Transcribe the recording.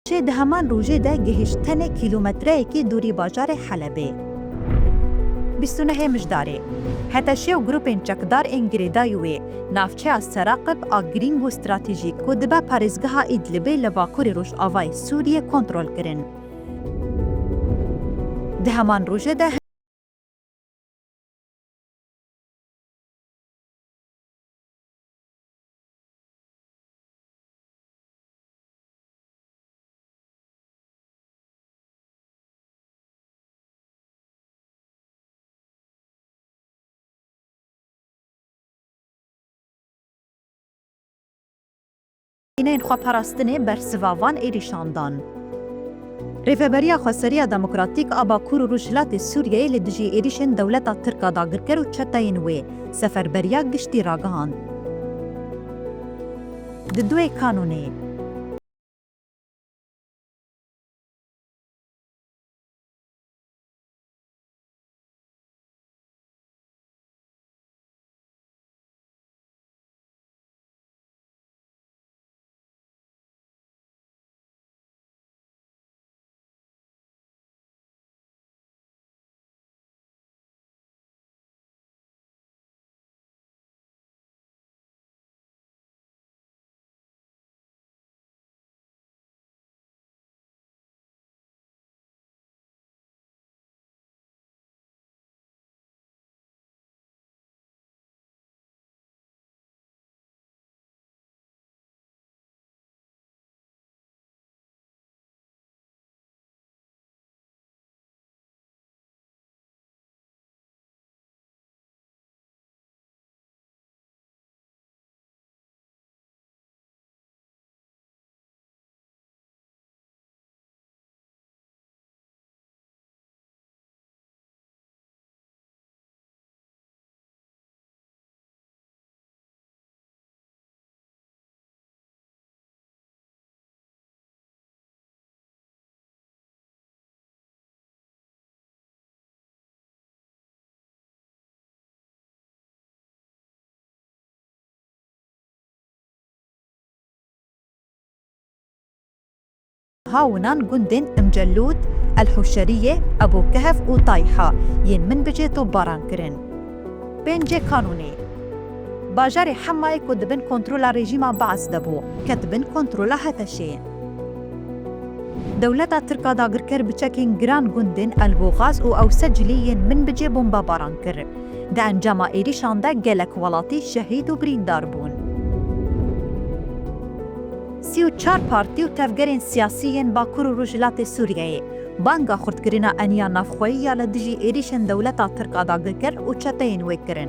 چه ده همان روژه ده گهشتن کیلومتره کی دوری باجار حلبه. 29 مجداره حتی شیو گروپین چکدار انگریدایوی نافچه از سراقب آگرینگ و استراتیژیک و دبا پارزگاه ایدلبه لباکوری روش آوای سوریه کنترول کرن. ده همان روژه ده اینین خواه پراستنه بر سواوان ایریشاندان. ریفبریا خسریا دموکراتیک آبا کور و رجلات سوریه لدجی ایریشن دولتا ترکا داگرکر و چتاین وی سفربریا گشتی راگهاند. ددوی کانونی هاونان گندن امجلود الحشرية أبو كهف و طايحة ين من بجيتو باران كرن. بنجي قانوني باجاري حماي كود بن كنترولا ريجيما بعض دبو كتبن كنترولا هتشي. دولتا تركا داگر كر بچكين گران گندن البوغاز او سجلي ين من بجي بومبا باران كر. دا انجاما ايريشان دا گلك ولاتي شهيد و بريندار بون. 34 پارتی و تفگرین سیاسیین باکور و رجلات سوریه بانگا خردگرینا انیا نافخویی یا لدجی ایریشن دولتا ترکا داگر کر و چتین وکرن.